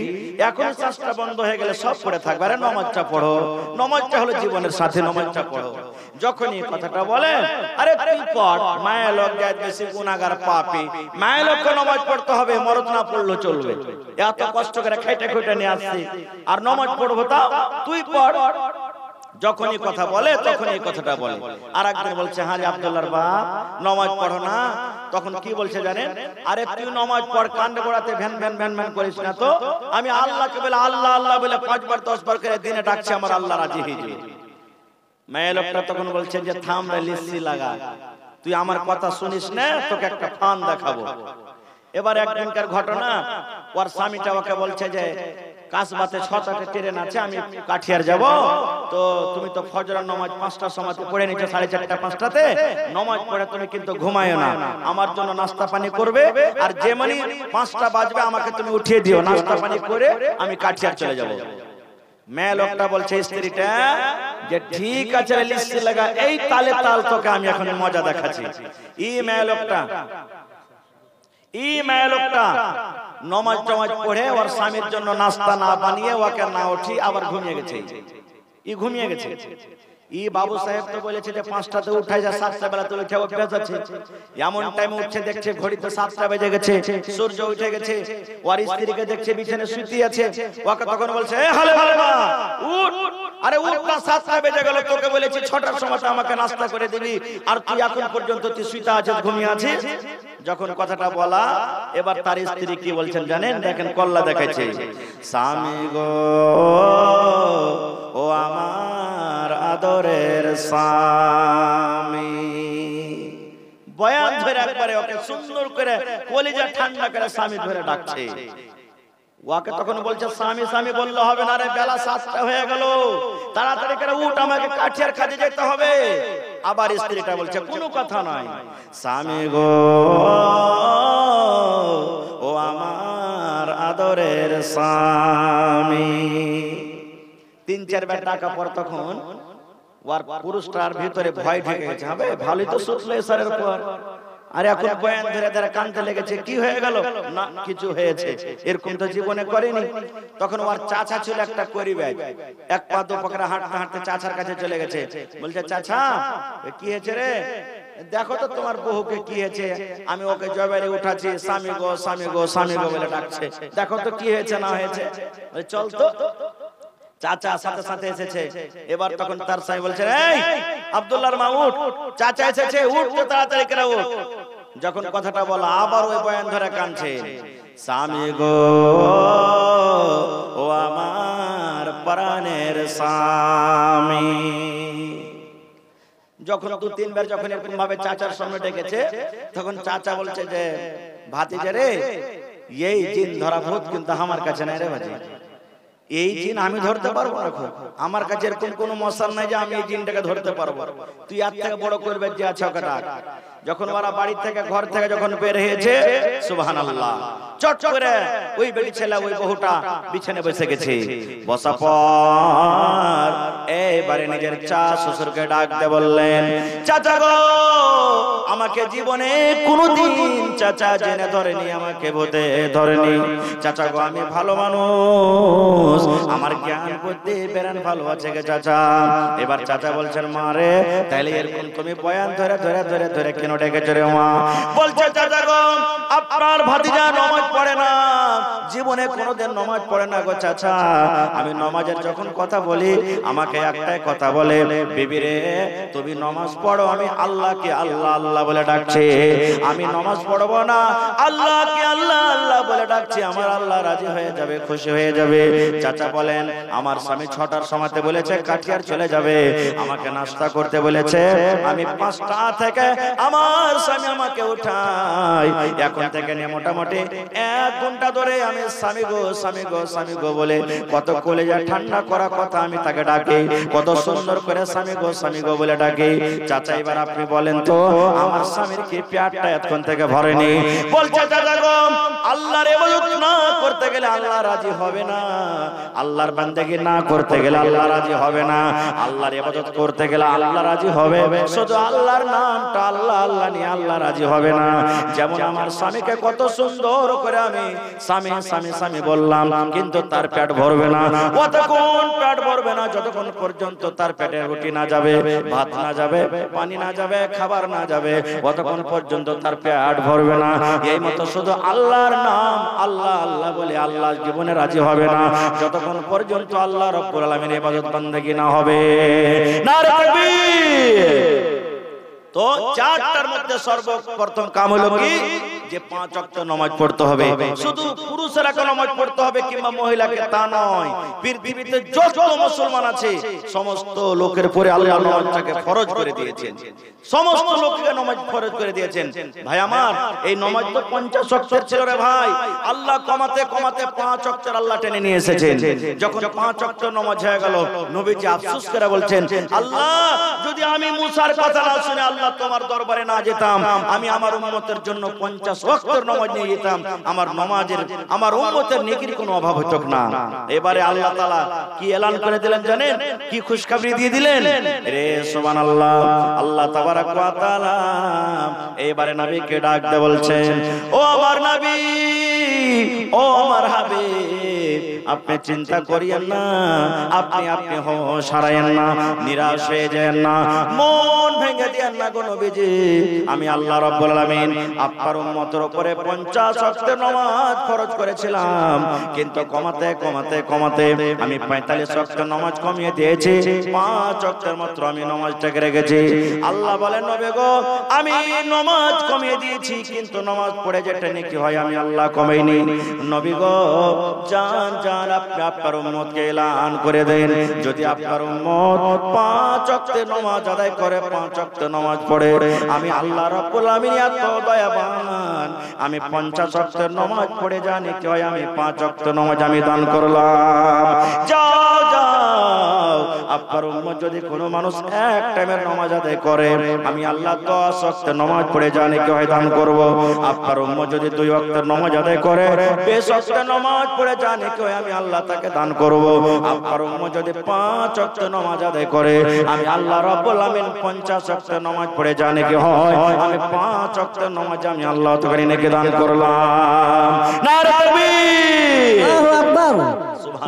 এখন শ্বাসটা বন্ধ হয়ে গেলে সব পড়ে থাকবে, আরে নামাজটা পড়ো, নামাজটা হলো জীবনের সাথে, নামাজটা পড়ো। যখন এই কথাটা বলে, আরে তুই পড়, মায়ের লোক যায় বেশি গুনাহগার পাপী, মায়ের লোককে নামাজ পড়তে হবে, মরদ না পড়লেও চলবে, এত কষ্ট করে খাইটা খুঁটে নিয়ে আসছি আর নামাজ পড়বো, তা তুই পড়। যখনই কথা বলে তখন এই কথাটা বলে। আর একদিন বলছে, হ্যাঁ আব্দুল্লাহর বাপ নামাজ পড়ো না, তখন কি বলছে জানেন? আরে তুই নামাজ পড়, কান্ডে গোড়াতে ভ্যান ভ্যান ভ্যান ভ্যান করিস না তো, আমি আল্লাহকে বলে আল্লাহ আল্লাহ বলে 5 বার 10 বার করে দিনে ডাকছি, আমার আল্লাহ রাজি হয়ে যাবে। মেয়ে লোকটা তখন বলছে যে থাম রে লিসি লাগা, তুই আমার কথা শুনিস না, তোকে একটা ফান দেখাবো। এবার একদিনকার ঘটনা, ওর স্বামীটা ওকে বলছে যে কাসবাতে 6টা ট্রেন আছে, আমি কাঠিয়ার যাব, তো তুমি তো ফজরের নামাজ 5টার সময় পড়ে নিচ্ছ, 4:30 5টাতে নামাজ পড়ে তুমি কিন্তু ঘুমায়ো না, আমার জন্য নাস্তা পানি করবে, আর যে মানে 5টা বাজবে আমাকে তুমি উঠিয়ে দিও, নাস্তা পানি করে আমি কাঠিয়ার চলে যাব। মেয়ে লোকটা বলছে স্ত্রীটা যে ঠিক আছে লিস্টি লাগা, এই তালে তাল তোকে আমি এখন মজা দেখাচ্ছি। মেয়ে লোকটা নামাজ টামাজ পড়ে ওর স্বামীর জন্য নাস্তা না বানিয়ে ওকে না উঠি আবার ঘুমিয়ে গেছে। ঘুমিয়ে গেছে। বাবু সাহেব তো বলেছে যে 5টাতে উঠাই যা, 7টা বেলা তো উঠে অভ্যাস আছে। এমন টাইমে উঠছে, দেখছে ঘড়িতে 7টা বেজে গেছে, সূর্য উঠে গেছে, ওর স্ত্রীকে দেখছে বিছানায় শুতে আছে, ওকে তখন বলছে, এ হালে হালে মা উঠ, আরে উঠ না, 7টা বেজে গেল, তোকে বলেছি 6টার সময় আমাকে নাস্তা করে দিবি, আর তুই এখন পর্যন্ত তুই শুতে আছিস, ঘুমিয়ে আছিস। যখন কথাটা বলা, এবার তার স্ত্রী কি বলছেন জানেন? দেখেন কল্লা দেখাচ্ছে, স্বামী গো ও আমার আদরের স্বামী, বয়ান ধরে একবারে ওকে সুন্দর করে কলিজা ঠান্ডা করে স্বামী ধরে ডাকছে। ওকে তখন বলছে, স্বামী স্বামী বললে হবে না রে, বেলা 7টা হয়ে গেল, তাড়াতাড়ি করে উঠ, আমাকে কাঠিয়ার কাজে যেতে হবে। আবার স্ত্রীটা বলছে, কোনো কথা নয়, স্বামী গো ও আমার আদরের স্বামী। 3-4 বার ডাকা পর তখন ওর পুরুষটার ভিতরে ভয় ঢুকে গেছে, হবে ভালোই তো শুকলো এসারের পর, আরে এখন বয়ান ধরে ধরে কানতে লেগেছে, কি হয়ে গেল না কিছু হয়েছে, এরকম তো জীবনে করেনি। তখন ওর চাচা ছিল একটা করিবে, এক পা দু পাকড়া হাঁটতে হাঁটতে চাচার কাছে চলে গেছে, বলছে, চাচা কি হয়েছে রে, দেখো তো তোমার বহুকে কি হয়েছে, আমি ওকে জবারে উঠাচ্ছি, স্বামী গো স্বামী গো স্বামী গো বলে ডাকছে, দেখো তো কি হয়েছে না হয়েছে। চল তো, চাচা সাথে সাথে এসেছে। এবার তখন তার স্বামী বলছে, এই আব্দুল্লাহর মা উঠ, চাচা এসেছে, উঠ তো তাড়াতাড়ি করে উঠ। যখন কথাটা বলা, আবার ওই বয়ান ধরে কাঁদছে, স্বামী গো ও আমার প্রাণের স্বামী। যখন 2-3 বার যখন এরকম ভাবে চাচার সামনে ডেকেছে, তখন চাচা বলছে যে ভাতিজা রে, এই জিন ধরা ভূত কিন্তু আমার কাছে নাই রে ভাতি। এই জিন আমি ধরতে পারবো না, আমার কাছে এরকম কোন মশাল নাই যে আমি এই জিনটাকে ধরতে পারবো। তুই আর থেকে বড় করবে যে আছে ওকে ডাক। যখন ওরা বাড়ি থেকে ঘর থেকে যখন বের হয়েছে, সুবহানাল্লাহ, চট করে ওই বেটি ছেলে ওই বহুটা বিছানে বসে গেছে। বসা পর এবারে নিজের চা শ্বশুরকে ডাক দিয়ে বললেন, চাচা গো, আমাকে জীবনে কোনোদিন চাচা জেনে ধরেনি, আমাকে ভূতে ধরেনি। চাচা গো, আমি ভালো মানুষ, আমার জ্ঞান বুদ্ধি বেরান ভালো আছে গে চাচা। এবার চাচা বলছেন, মা রে, তাহলে এরকম তুমি বয়ান ধরে ধরে ধরে ধরে কেন ডেকেছো রে মা? বলছে, চাচা গো, আপনার ভাতিজা নামাজ পড়ে না, জীবনে কোনোদিন নামাজ পড়ে না গো চাচা। আমি নামাজের যখন কথা বলি, আমাকে একটাই কথা বলে, বিবি রে তুমি নামাজ পড়ো, আমি আল্লাহকে আল্লাহ আল্লাহ বলে ডাকছি। আমি নামাজ পড়বো না, আল্লাহকে আল্লাহ আল্লাহ বলে ডাকছি, আমার আল্লাহ রাজি হয়ে যাবে, খুশি হয়ে যাবে। চাচা বলেন, আমার স্বামী 6টার সময়তে বলেছে কাঠিয়ার চলে যাবে, আমাকে নাস্তা করতে বলেছে, আমি 5টা থেকে আমার স্বামী আমাকে উঠাই। এখন থেকে নিয়ে মোটামুটি 1 ঘন্টা ধরে আমি স্বামী গো স্বামী গো স্বামী গো বলে কত কলেজা ঠান্ডা করা কথা আমি তাকে ডাকি, কত সুন্দর করে স্বামী গো বলে ডাকি। চাচা এবার আপনি বলেন তো, আমার স্বামীর কি পেটটা এতক্ষণ থেকে ভরেনি? বলছে, চাচা গো, আল্লাহর ইবাদত না করতে গেলে আল্লাহ রাজি হবে না, আল্লাহর বান্দেগি না করতে গেলে আল্লাহ রাজি হবে না, আল্লাহর ইবাদত করতে গেলে আল্লাহ রাজি হবে, শুধু আল্লাহর নামটা আল্লাহ আল্লাহ নিয়ে আল্লাহ রাজি হবে না। যেমন আমার স্বামীকে কত সুন্দর করে আমি স্বামী স্বামী স্বামী বললাম, কিন্তু তার পেট ভরবে না। কতক্ষণ পেট ভরবে না? যতক্ষণ পর্যন্ত তার পেটে রুটি না যাবে, ভাত না যাবে, পানি না যাবে, খাবার না যাবে, ততক্ষণ পর্যন্ত তার পেট ভরবে না। এই মতো শুধু আল্লাহর নাম আল্লাহ আল্লাহ বলে আল্লাহ জীবনে রাজি হবে না, যতক্ষণ পর্যন্ত আল্লাহ রাব্বুল আলামিনের ইবাদত বান্দেগি না হবে। নারে তাকবীর। তো 4টার মধ্যে সর্বপ্রথম কাম হলো কি, যে 5 ওয়াক্ত নামাজ পড়তে হবে। শুধু পুরুষেরা নামাজ পড়তে হবে কিংবা মহিলাকে তা নয়, পৃথিবীতে যত মুসলমান আছে সমস্ত লোকের উপরে আল্লাহ নামাজটাকে ফরজ করে দিয়েছেন, সমস্ত লোককে নামাজ ফরজ করে দিয়েছেন। ভাই আমার, এই নামাজ তো 50 ওয়াক্তের ছিল রে ভাই, আল্লাহ কমাতে কমাতে 5 ওয়াক্তের আল্লাহ টেনে নিয়ে এসেছেন। যখন 5 ওয়াক্ত নামাজ হয়ে গেল, নবীজি আফসোস করে বলছেন, আল্লাহ যদি আমি মুসার কথা না শুনে আল্লাহ তোমার দরবারে না যেতাম, আমি আমার উম্মতের জন্য 50 ওয়াক্তের নামাজ নিয়ে যেতাম, আমার নামাজের আমার উম্মতের নেকির কোনো অভাব হতো না। এবারে আল্লাহ তাআলা কি এলান করে দিলেন জানেন? কি খুশখবরি দিয়ে দিলেন রে, সুবহানাল্লাহ। আল্লাহ তাবারাক ওয়া তাআলা এবারে নবীকে ডাক দিয়ে বলছেন, ও আমার নবী, ও আমার হাবিব, আপনি চিন্তা করিয়েন না, আপনি হোশ হারায়েন না, নিরাশ হয়ে যায়েন না, মন ভেঙে দিয়েন না গো নবীজি। আমি আল্লাহ রাব্বুল আলামিন আপনার উম্মতের উপরে 50 ওয়াক্তের নামাজ ফরজ করেছিলাম, কিন্তু কমাতে কমাতে কমাতে আমি 45 ওয়াক্তের নামাজ কমিয়ে দিয়েছি, 5 ওয়াক্তের মাত্র আমি নামাজটাকে রেখেছি। আল্লাহ বলেন, নবী গো, আমি নামাজ কমিয়ে দিয়েছি, কিন্তু নামাজ পড়ে যেটা নেকি হয় আমি আল্লাহ কমাইনি। নবী গো, জান জান আপনি আপনার উম্মতকে এলান করে দেন, যদি আপনার উম্মত 5 ওয়াক্তের নামাজ আদায় করে, 5 ওয়াক্ত নামাজ পড়ে, আমি আল্লাহ রাব্বুল আলামিন এত দয়াবান, আমি 50 ওয়াক্তের নামাজ পড়ে জানি কি হয়, আমি 5 ওয়াক্ত নামাজ আমি দান করলাম। যাও যাও, আপনার উম্মত যদি কোনো মানুষ এক টাইমের নামাজ আদায় করে, আমি আল্লাহ 10 ওয়াক্তের নামাজ পড়ে জানি কি হয় দান করব। আপনার উম্মত যদি 2 ওয়াক্তের নামাজ আদায় করে, 20 ওয়াক্তের নামাজ পড়ে জানি কি হয়, আমি আল্লাহ তাকে দান করব। আপনার উম্মত যদি 5 ওয়াক্তের নামাজ আদায় করে, আমি আল্লাহ রাব্বুল আলামিন 50 ওয়াক্তের নামাজ পড়ে জানি কি হয়, আমি 5 ওয়াক্তের নামাজ আমি আল্লাহ তাআলা নেকি দান করলাম। নারে তাকবীর, আল্লাহু আকবার।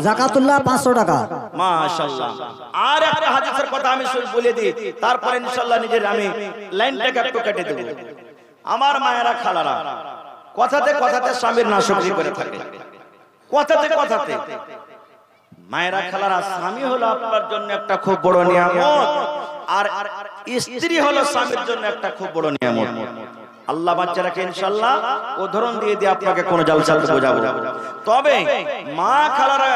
যাকাতুল্লাহ 500 টাকা। মাশাআল্লাহ। আর একটা হাদিসের কথা আমি বলে দিই, তারপরে ইনশাআল্লাহ নিজের আমি লাইনটাকে একটু কেটে দেব। আমার মায়েরা খালারা কথাতে কথাতে স্বামীর নাশকরি করে থাকে, কথাতে কথাতে। মায়েরা খালারা, স্বামী হলো আপনার জন্য একটা খুব বড় নিয়ামত, আর স্ত্রী হলো স্বামীর জন্য একটা খুব বড় নিয়ামত। আল্লাহ বাচ্চারাকে ইনশাআল্লাহ উদাহরণ দিয়ে আপনাকে কোন জালসাতে বোঝাবো। তবে মা খালারা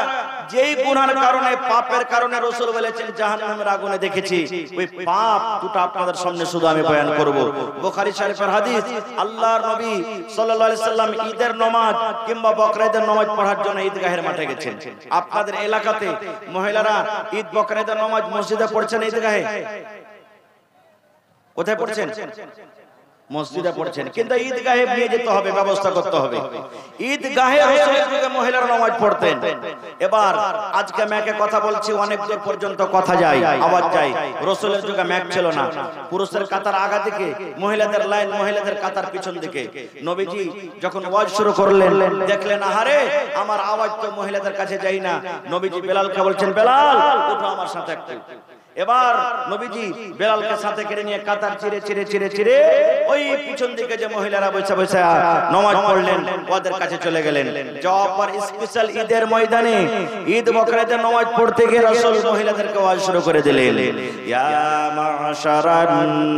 যেই গুনাহের কারণে পাপের কারণে রাসূল বলেছেন জাহান্নামের আগুনে দেখেছি, ওই পাপ দুটো আপনাদের সামনে শুধু আমি বয়ান করব। বুখারী শরীফের হাদিস, আল্লাহর নবী সাল্লাল্লাহু আলাইহি সাল্লাম ঈদের নামাজ কিংবা বকরা ঈদের নামাজ পড়ার জন্য ঈদগাহের মাঠে গেছেন। আপনাদের এলাকাতে মহিলারা ঈদ বকরা ঈদের নামাজ মসজিদে পড়ছেন, ঈদগাহে কোথায় পড়ছেন? মসজিদে পড়ছেন, কিন্তু ঈদগাহে নিয়ে যেতে হবে, ব্যবস্থা করতে হবে। ঈদগাহে রাসূলের যুগে মহিলারা নামাজ পড়তেন। এবার আজকে ম্যাকে কথা বলছি, অনেক দূর পর্যন্ত কথা যায়, আওয়াজ যায়। রাসূলের যুগে ম্যাক ছিল না, পুরুষের কাতার আগা দিকে, মহিলাদের লাইন, মহিলাদের কাতার পিছন দিকে। নবীজি যখন ওয়াজ শুরু করলেন, দেখলেন আহারে আমার আওয়াজ তো মহিলাদের কাছে যায় না। নবীজি বেলালকে বলছেন, বেলাল ওঠো আমার সাথে একটু। এবার নবীজি বেলালকে সাথে করে নিয়ে কাতার চিরে চিরে চিরে চিরে ওই পিছন দিকে যে মহিলারা বসে বসে নামাজ পড়লেন ওদের কাছে চলে গেলেন। জব্বার স্পেশাল ঈদের ময়দানে ঈদ বকরা ঈদের নামাজ পড়তে গিয়ে রাসূল মহিলাদেরকে ওয়াজ শুরু করে দিলেন, ইয়া মাশারান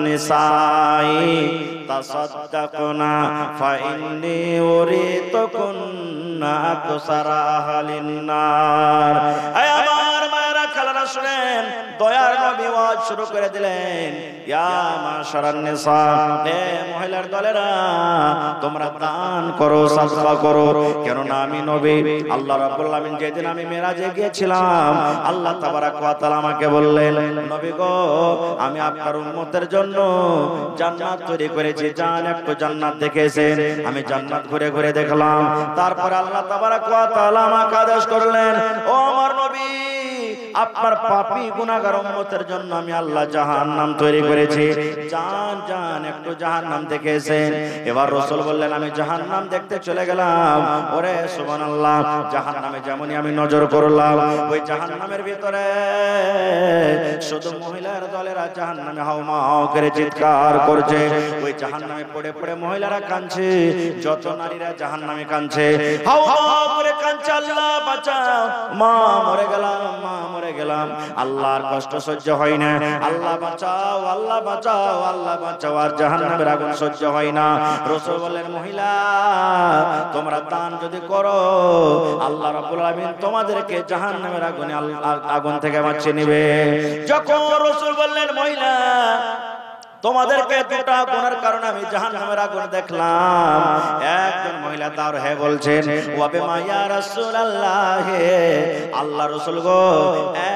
নিসাই তাসাদদাকনা ফাইন্নী উরিতুকুন্না আকসারা আহলিন নার। আয় আমার মায়েরা খালারা শুনেন, দয়ার নবী ওয়াজ শুরু করে দিলেন, ইয়া মাশারান নিসা, হে মহিলার দলেরা তোমরা দান করো, সাদকা করো। কেন না আমি নবী, আল্লাহ রাব্বুল আলামিন যেদিন আমি মেরাজে গিয়েছিলাম, আল্লাহ তাবারাক ওয়া তাআলা আমাকে বললেন, নবী গো আমি আপনার উম্মতের জন্য জান্নাত তৈরি করেছি, যান একটু জান্নাত দেখেছেন। আমি জান্নাত ঘুরে ঘুরে দেখলাম। তারপর আল্লাহ তাবারাক ওয়া তাআলা আমাকে আদেশ করলেন, ও আমার নবী আপনার পাপী গুনাহগার উম্মতের জন্য আমি আল্লাহ জাহান্নাম তৈরি করেছি, যান যান একটু জাহান্নাম দেখেছেন। এবার রাসূল বললেন, আমি জাহান্নাম দেখতে চলে গেলাম। ওরে সুবহানাল্লাহ, জাহান্নামে যেমনই আমি নজর করলাম, ওই জাহান্নামের ভিতরে শুধু মহিলার দলেরা জাহান্নামে হাউমাউ করে চিৎকার করছে। ওই জাহান্নামে পড়ে পড়ে মহিলারা কাঁদছে, যত নারীরা জাহান্নামে কাঁদছে, হাউমাউ করে কাঁদছে, আল্লাহ বাঁচাও, মা মরে গেলাম, মা মরে গেলাম, আল্লাহর কষ্ট সহ্য হয় না, আল্লাহ বাঁচাও, আল্লাহ বাঁচাও, আল্লাহ বাঁচাও। আর জাহান্নামের আগুন সহ্য হয় না। রাসূল বললেন, মহিলা তোমরা দান যদি করো, আল্লাহ রাব্বুল আলামিন তোমাদেরকে জাহান্নামের আগুন থেকে বাঁচিয়ে নেবে। যখন রাসূল বললেন, মহিলা তোমাদেরকে দুটা গুনার কারণে আমি জাহান্নামের আগুন দেখলাম, একজন মহিলা তার হ্যাঁ বলছেন, ওয়া বিমা ইয়া রাসূলুল্লাহ, আল্লাহ রাসূল গো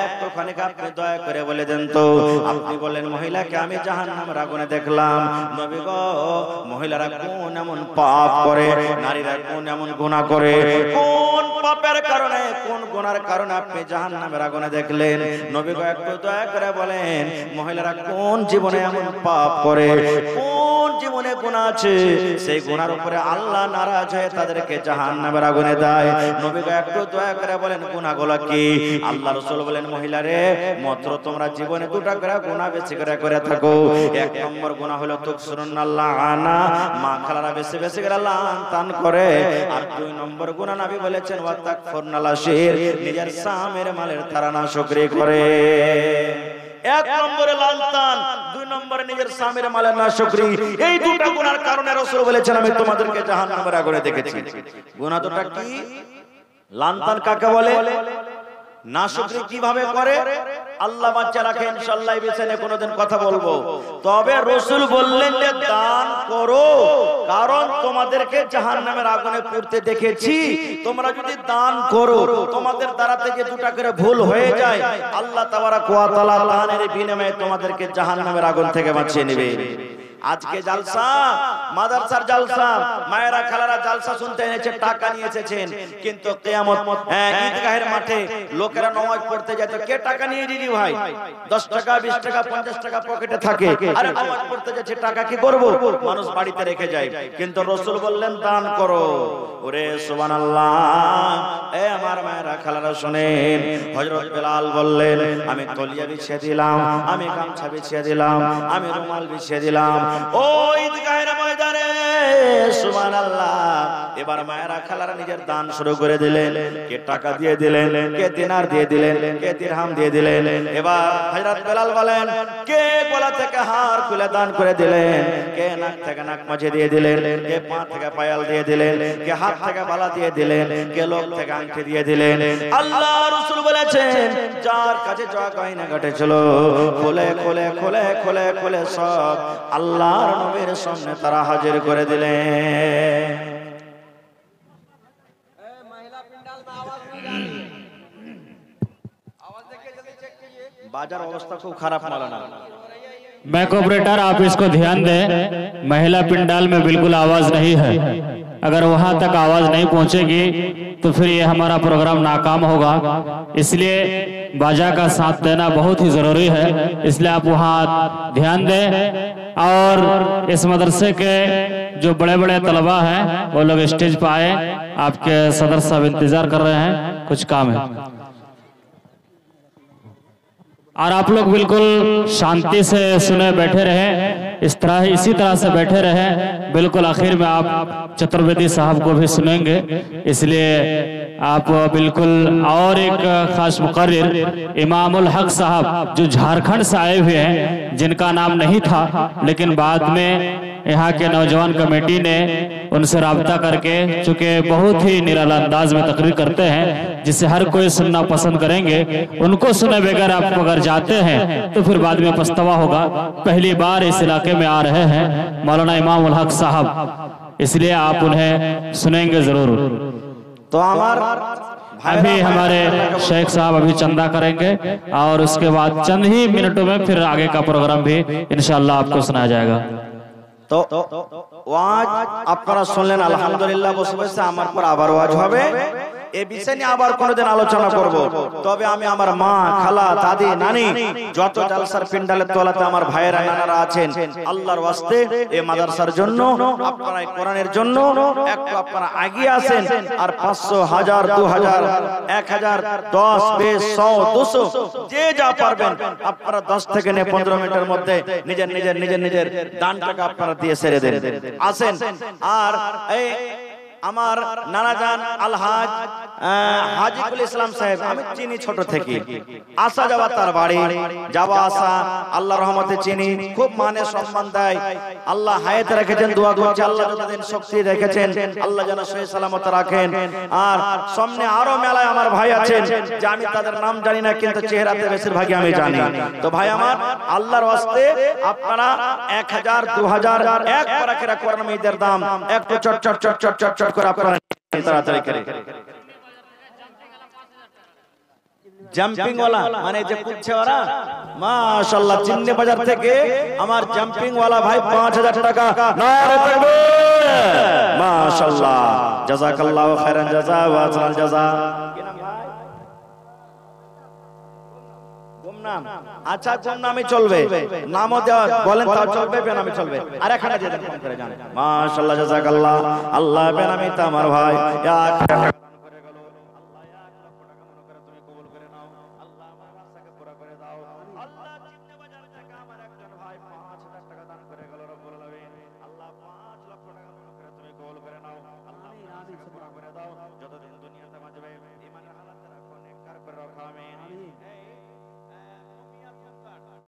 একটুখানি আপনি দয়া করে বলে দেন তো। আপনি বলেন মহিলাকে আমি জাহান্নামের আগুনে দেখলাম। নবী গো মহিলারা কোন এমন পাপ করে, নারীরা কোন এমন গুনাহ করে, কোন পাপের কারণে, কোন গুনার কারণে আপনি জাহান্নামের আগুনে দেখলেন? নবী গো একটু দয়া করে বলেন মহিলারা কোন জীবনে এমন পাপ করে, কোন জীবনে গুনাহ আছে, সেই গুনার উপরে আল্লাহ নারাজ হয়ে তাদেরকে জাহান্নামের আগুনে দেয়। নবী গো একটু দয়া করে বলেন গুনাহগুলো কি? আল্লাহ রাসূল বলেন, মহিলারে মাত্র তোমরা জীবনে দুটা করে গুনাহ বেশি করে থাকো। এক নম্বর গুনাহ হলো তুকসুরুন্নাল্লাহ আনা, মা খালারা বেশি বেশি করে লান করে। আর দুই নম্বর গুনাহ নবী বলেছেন ওয়া তাকফুরনাল আশির, নিজের স্বামীর মালের তারানা শুকরি করে। এক নম্বরে লালতান, দুই নম্বরে নিজের স্বামীর মালের নাশুকরি। এই দুটো গুনার কারণে রাসূল বলেছেন আমি তোমাদেরকে জাহান্নামের আগুনে দেখেছি। গুনাহ দুটো কি? লালতান কাকে বলে? নাশুকরি কিভাবে করে? আল্লাহ বাচ্চা রাখে, ইনশাআল্লাহ এই বিষয়ে কোনদিন কথা বলবো। তবে রাসূল বললেন যে দান করো, কারণ তোমাদেরকে জাহান্নামের আগুনে পুড়তে দেখেছি। তোমরা যদি দান করো, তোমাদের দ্বারা থেকে দুটা করে ভুল হয়ে যায়, আল্লাহ তাবারাক ওয়া তাআলা দানের বিনিময়ে তোমাদেরকে জাহান্নামের আগুন থেকে বাঁচিয়ে নেবে। আজকে জালসা, মাদ্রাসার জালসা, মায়েরা খালারা জালসা শুনতে এনেছে, টাকা নিয়ে এসেছেন, কিন্তু কিয়ামত ঈদগাহের মাঠে লোকেরা নামাজ পড়তে যায় তো কে টাকা নিয়ে দিদি ভাই? 10 টাকা 20 টাকা 50 টাকা পকেটে থাকে, আরে নামাজ পড়তে যাচ্ছে টাকা কি করব? মানুষ বাড়িতে রেখে যায়। কিন্তু রাসূল বললেন দান করো। ওরে সুবহানাল্লাহ, এ আমার মায়েরা খালারা শুনেন, হযরত বেলাল বললেন আমি তলিয়া বিছিয়ে দিলাম, আমি গামছা বিছিয়ে দিলাম, আমি রুমাল বিছিয়ে দিলাম। ও ঈদগাহের ময়দানে সুবহানাল্লাহ, এবার মায়েরা খালারা নিজের দান শুরু করে দিলেন। কে টাকা দিয়ে দিলেন, কে দিনার দিয়ে দিলেন, কে দিরহাম দিয়ে দিলেন। এবার হযরত বেলাল বলেন, কে গলা থেকে হার খুলে দান করে দিলেন, কে নাক থেকে নাক মাঝে দিয়ে দিলেন, কে পা থেকে পায়াল দিয়ে দিলেন, কে হাত থেকে বালা দিয়ে দিলেন, কে লোক থেকে আংটি দিয়ে দিলেন। আল্লাহ রাসূল বলেছেন, যার কাছে যা গয়না ঘটেছিল খুলে খুলে খুলে খুলে খুলে সব আল্লাহর নবীর সামনে তারা হাজির করে দিলেন। बाजार अवस्था खूब खराब मालाना। बैक ऑपरेटर आप इसको ध्यान दें, महिला पिंडाल में बिल्कुल आवाज नहीं है। अगर वहां तक आवाज नहीं पहुंचेगी तो फिर ये हमारा प्रोग्राम नाकाम होगा। इसलिए बाजा का साथ देना बहुत ही जरूरी है, इसलिए आप वहां ध्यान दें। और इस मदरसे के जो बड़े बड़े तलबा हैं वो लोग स्टेज पर आए, आपके सदर साहब इंतजार कर रहे हैं, कुछ काम है। और आप लोग बिल्कुल शांति से सुने बैठे रहे, इसी तरह से बैठे रहे। बिल्कुल आखिर में आप चतुर्वेदी साहब को भी सुनेंगे, इसलिए आप बिल्कुल। और एक खास मुकर्रिर इमामुल हक साहब जो झारखंड से आए हुए हैं, जिनका नाम नहीं था, लेकिन बाद में यहाँ के नौजवान कमेटी ने उनसे राब्ता करके, चूंकि बहुत ही निराला अंदाज में तकरीर करते हैं जिसे हर कोई सुनना पसंद करेंगे, उनको सुने बगैर आप अगर जाते हैं तो फिर बाद में पछतावा होगा। पहली बार इस इलाके में आ रहे हैं मौलाना इमामुल हक साहब, इसलिए आप उन्हें सुनेंगे जरूर। तो अभी हमारे शेख साहब अभी चंदा करेंगे और उसके बाद चंद ही मिनटों में फिर आगे का प्रोग्राम भी इंशाअल्लाह आपको सुनाया जाएगा। तो ওয়াজ আপনারা শুনলেন, আলহামদুলিল্লাহ। বসে বসে আমার পর আবার ওয়াজ হবে। এই বিষয় নিয়ে আবার কোনোদিন আলোচনা করব। তবে আমি আমার মা, খালা, দাদি, নানি, যত জালসার পিন্ডালের তলাতে আমার ভাইয়েরা নানারা আছেন, আল্লাহর ওয়াস্তে এই মাদ্রাসার জন্য, আপনারা এই কোরআনের জন্য একটু আপনারা এগিয়ে আসেন। আর 500, 1000, 2000, 1000, 10, 20, 100, 200 যে যা পারবেন আপনারা 10 থেকে 15 মিনিটের মধ্যে নিজের নিজের নিজের নিজের দানটাকে আপনারা দিয়ে ছেড়ে দেন। আসেন। আর এই আমার নানাজান আলহাজ হাজিকুল ইসলাম সাহেব, আমি চিনি ছোট থেকে, আসা যাওয়া তার বাড়ি, যাওয়া আসা আল্লাহর রহমতে চিনি, খুব মানে সম্মান দেয়। আল্লাহ হায়াতে রেখেছেন, দোয়া করছি আল্লাহ যতদিন শক্তি রেখেছেন আল্লাহ যেন সহি সালামত রাখেন। আর সামনে আরো মেলায় আমার ভাই আছেন যে আমি তাদের নাম জানি না, কিন্তু চেহারাতে বেশিরভাগই আমি জানি। তো ভাই আমার, আল্লাহর ওয়াস্তে আপনারা 1000, 2000 এক পারাকেরা কোরআন ঈদের দাম একটু চট চট চট চট চট চট করে আপনারা তাড়াতাড়ি করে। জাম্পিং ওয়ালা মানে যে কুদছে ওরা, মাশাআল্লাহ, চিন্নে বাজার থেকে আমার জাম্পিং ওয়ালা ভাই 5000 টাকা। নারে তাকবীর, মাশাআল্লাহ, জাযাকাল্লাহু খাইরান জাযা ওয়া আজরাল জাযা। আচ্ছা, কোন নামে চলবে? নামও দেওয়া বলেন তাও চলবে, বেনামে চলবে। আর এখানে যে দেখেন করে জানেন, মাশাআল্লাহ, জাযাকাল্লাহ, আল্লাহ বেনামে তো আমার ভাই